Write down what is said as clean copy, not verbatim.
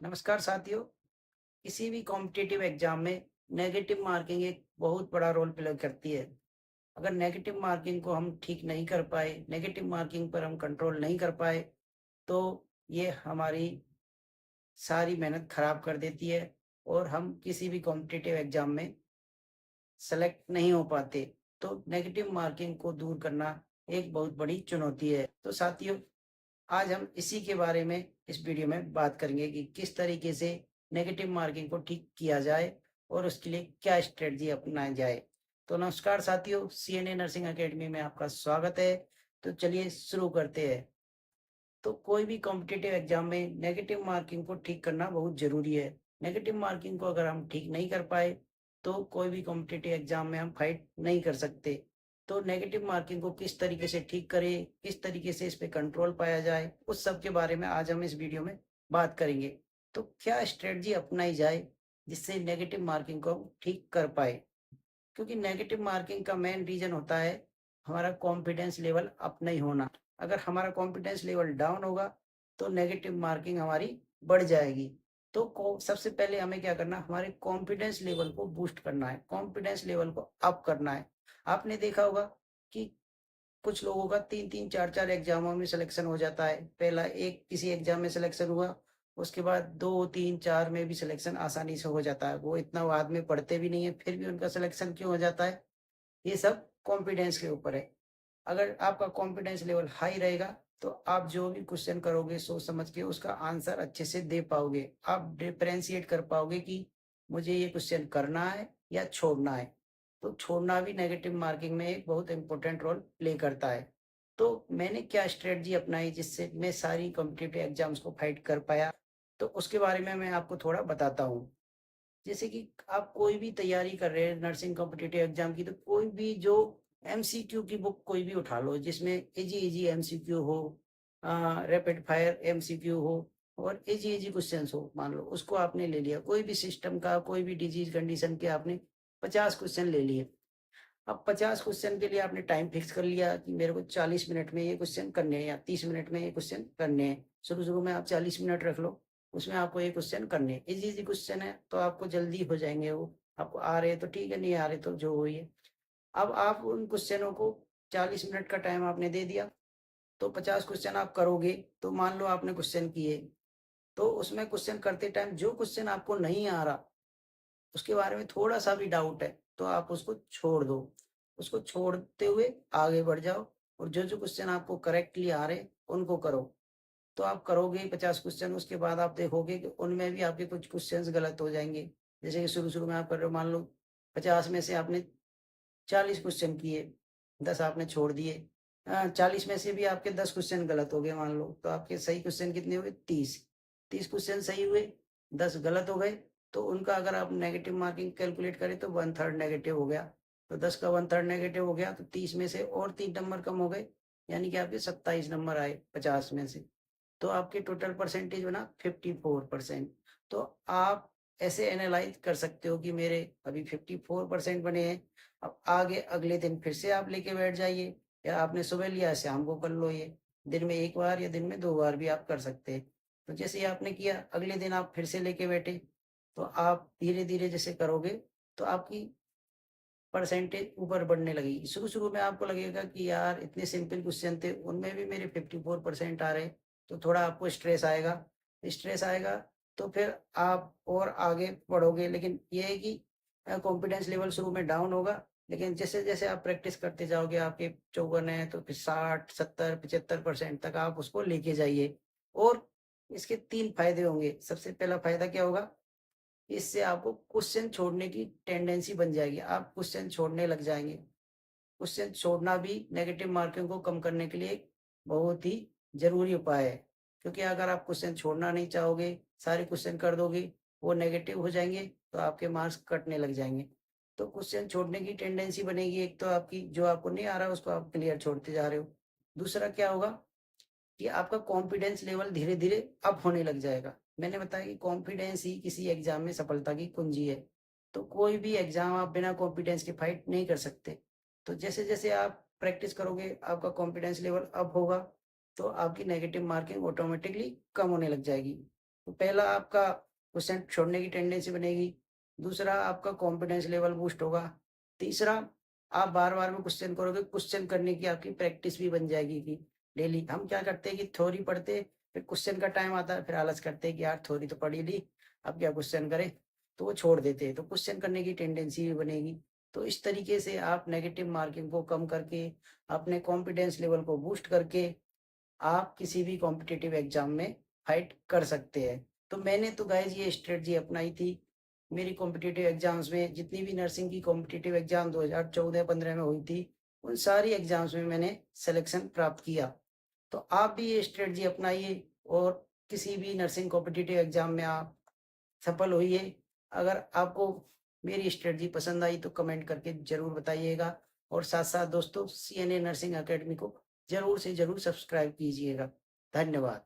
नमस्कार साथियों। किसी भी कॉम्पिटिटिव एग्जाम में नेगेटिव मार्किंग एक बहुत बड़ा रोल प्ले करती है। अगर नेगेटिव मार्किंग को हम ठीक नहीं कर पाए, नेगेटिव मार्किंग पर हम कंट्रोल नहीं कर पाए, तो ये हमारी सारी मेहनत खराब कर देती है और हम किसी भी कॉम्पिटिटिव एग्जाम में सेलेक्ट नहीं हो पाते। तो नेगेटिव मार्किंग को दूर करना एक बहुत बड़ी चुनौती है। तो साथियों, आज हम इसी के बारे में इस वीडियो में बात करेंगे कि किस तरीके से नेगेटिव मार्किंग को ठीक किया जाए और उसके लिए क्या स्ट्रेटजी अपनाई जाए। तो नमस्कार साथियों, सीएनए नर्सिंग एकेडमी में आपका स्वागत है। तो चलिए शुरू करते हैं। तो कोई भी कॉम्पिटिटिव एग्जाम में नेगेटिव मार्किंग को ठीक करना बहुत ज़रूरी है। नेगेटिव मार्किंग को अगर हम ठीक नहीं कर पाए, तो कोई भी कॉम्पिटिटिव एग्जाम में हम फाइट नहीं कर सकते। तो नेगेटिव मार्किंग को किस तरीके से ठीक करें, किस तरीके से इस पे कंट्रोल पाया जाए, उस सब के बारे में आज हम इस वीडियो में बात करेंगे। तो क्या स्ट्रेटजी अपनाई जाए जिससे नेगेटिव मार्किंग को हम ठीक कर पाए? क्योंकि नेगेटिव मार्किंग का मेन रीज़न होता है हमारा कॉन्फिडेंस लेवल अप नहीं होना। अगर हमारा कॉन्फिडेंस लेवल डाउन होगा, तो नेगेटिव मार्किंग हमारी बढ़ जाएगी। तो को सबसे पहले हमें क्या करना है, हमारे कॉन्फिडेंस लेवल को बूस्ट करना है, कॉन्फिडेंस लेवल को अप करना है। आपने देखा होगा कि कुछ लोगों का 3-3 4-4 एग्ज़ामों में सिलेक्शन हो जाता है। पहला एक किसी एग्ज़ाम में सिलेक्शन हुआ, उसके बाद 2, 3, 4 में भी सिलेक्शन आसानी से हो जाता है। वो इतना बाद में पढ़ते भी नहीं है, फिर भी उनका सिलेक्शन क्यों हो जाता है? ये सब कॉन्फिडेंस के ऊपर है। अगर आपका कॉन्फिडेंस लेवल हाई रहेगा, तो आप जो भी क्वेश्चन करोगे सोच समझ के उसका आंसर अच्छे से दे पाओगे। आप डिफरेंशिएट कर पाओगे कि मुझे ये क्वेश्चन करना है या छोड़ना है। तो छोड़ना भी नेगेटिव मार्किंग में एक बहुत इम्पोर्टेंट रोल प्ले करता है। तो मैंने क्या स्ट्रेटजी अपनाई जिससे मैं सारी कॉम्पिटिटिव एग्जाम्स को फाइट कर पाया, तो उसके बारे में मैं आपको थोड़ा बताता हूँ। जैसे कि आप कोई भी तैयारी कर रहे हैं नर्सिंग कॉम्पिटिटिव एग्जाम की, तो कोई भी जो एमसीक्यू की बुक कोई भी उठा लो जिसमें इजी इजी एमसीक्यू हो, रैपिड फायर एमसीक्यू हो और इजी इजी क्वेश्चंस हो। मान लो उसको आपने ले लिया, कोई भी सिस्टम का, कोई भी डिजीज कंडीशन के आपने 50 क्वेश्चन ले लिए। अब 50 क्वेश्चन के लिए आपने टाइम फिक्स कर लिया कि मेरे को 40 मिनट में ये क्वेश्चन करने हैं या 30 मिनट में ये क्वेश्चन करने हैं। शुरू-शुरू में आप 40 मिनट रख लो, उसमें आपको ये क्वेश्चन करने हैं। ईज़ी-ईज़ी क्वेश्चन है तो आपको जल्दी हो जाएँगे वो। आपको आ रहे हैं तो ठीक है, नहीं आ रहे तो जो वही है। अब आप उन क्वेश्चनों को 40 मिनट का टाइम आपने दे दिया, तो 50 क्वेश्चन आप करोगे, तो मान लो आपने क्वेश्चन किए, तो उसमें क्वेश्चन करते टाइम जो क्वेश्चन आपको नहीं आ रहा, उसके बारे में थोड़ा-सा भी डाउट है, तो आप उसको छोड़ दो। उसको छोड़ते हुए आगे बढ़ जाओ और जो-जो क्वेश्चन आपको करेक्टली आ रहे हैं, उनको करो। तो आप करोगे 50 क्वेश्चन, उसके बाद आप देखोगे कि उनमें भी आपके कुछ क्वेश्चन्स गलत हो जाएँगे। जैसे कि शुरू-शुरू में आप कर रहे हो, मान लो 50 में से आपने 40 क्वेश्चन किए, 10 आपने छोड़ दिए। 40 में से भी आपके 10 क्वेश्चन गलत हो गए मान लो, तो आपके सही क्वेश्चन कितने हुए? 30। 30 क्वेश्चन सही हुए, 10 गलत हो गए, तो उनका अगर आप नेगेटिव मार्किंग कैलकुलेट करें तो 1/3 नेगेटिव हो गया। तो 10 का 1/3 नेगेटिव हो गया, तो 30 में से और 3 नंबर कम हो गए, यानी कि आपके 27 नंबर आए 50 में से। तो आपकी टोटल परसेंटेज बना 54%। तो आप ऐसे एनालाइज़ कर सकते हो कि मेरे अभी 54% बने हैं। अब आगे अगले दिन फिर से आप लेके बैठ जाइए, या आपने सुबह लिया शाम को कर लो ये। दिन में 1 बार या दिन में 2 बार भी आप कर सकते हैं। तो जैसे ही आपने किया, अगले दिन आप फिर से लेके बैठे, तो आप धीरे-धीरे जैसे करोगे, तो आपकी परसेंटेज ऊपर बढ़ने लगेगी। शुरू-शुरू में आपको लगेगा कि यार इतने सिंपल क्वेश्चन थे, उनमें भी मेरे 54% आ रहे हैं, तो थोड़ा आपको स्ट्रेस आएगा। स्ट्रेस आएगा तो फिर आप और आगे बढ़ोगे, लेकिन ये है कि कॉन्फिडेंस लेवल शुरू में डाउन होगा, लेकिन जैसे-जैसे आप प्रैक्टिस करते जाओगे, आपके 54 है तो फिर 60, 70, 75% तक आप उसको लेके जाइए। और इसके 3 फायदे होंगे। सबसे पहला फायदा क्या होगा, इससे आपको क्वेश्चन छोड़ने की टेंडेंसी बन जाएगी, आप क्वेश्चन छोड़ने लग जाएँगे। क्वेश्चन छोड़ना भी नेगेटिव मार्किंग को कम करने के लिए एक बहुत ही ज़रूरी उपाय है। क्योंकि अगर आप क्वेश्चन छोड़ना नहीं चाहोगे, सारे क्वेश्चन कर दोगे, वो नेगेटिव हो जाएँगे, तो आपके मार्क्स कटने लग जाएँगे। तो क्वेश्चन छोड़ने की टेंडेंसी बनेगी, एक तो आपकी जो आपको नहीं आ रहा है उसको आप क्लियर छोड़ते जा रहे हो। दूसरा क्या होगा कि आपका कॉन्फिडेंस लेवल धीरे-धीरे अप होने लग जाएगा। मैंने बताया कि कॉन्फिडेंस ही किसी एग्ज़ाम में सफलता की कुंजी है। तो कोई भी एग्ज़ाम आप बिना कॉन्फिडेंस के फाइट नहीं कर सकते। तो जैसे-जैसे आप प्रैक्टिस करोगे, आपका कॉन्फिडेंस लेवल अप होगा, तो आपकी नेगेटिव मार्किंग ऑटोमैटिकली कम होने लग जाएगी। तो पहला आपका क्वेश्चन छोड़ने की टेंडेंसी बनेगी, दूसरा आपका कॉन्फिडेंस लेवल बूस्ट होगा, तीसरा आप बार-बार में क्वेश्चन करोगे, क्वेश्चन करने की आपकी प्रैक्टिस भी बन जाएगी कि डेली हम क्या करते हैं कि थ्योरी पढ़ते, फिर क्वेश्चन का टाइम आता है, फिर आलस करते हैं कि यार थ्योरी तो पढ़ ही ली, अब क्या क्वेश्चन करें, तो वो छोड़ देते हैं, तो क्वेश्चन करने की टेंडेंसी भी बनेगी। तो इस तरीके से आप नेगेटिव मार्किंग को कम करके, अपने कॉन्फिडेंस लेवल को बूस्ट करके आप किसी भी कॉम्पिटिटिव एग्जाम में फाइट कर सकते हैं। तो मैंने तो गाइस ये स्ट्रेटजी अपनाई थी। मेरी कॉम्पिटिटिव एग्जाम्स में जितनी भी नर्सिंग की कॉम्पिटिटिव एग्जाम 2014-15 में हुई थी, उन सारी एग्जाम्स में मैंने सिलेक्शन प्राप्त किया। तो आप भी ये स्ट्रेटजी अपनाइए और किसी भी नर्सिंग कॉम्पिटिटिव एग्जाम में आप सफल होइए। अगर आपको मेरी स्ट्रेटजी पसंद आई तो कमेंट करके ज़रूर बताइएगा और साथ-साथ दोस्तों सीएनए नर्सिंग अकेडमी को ज़रूर से ज़रूर सब्सक्राइब कीजिएगा। धन्यवाद।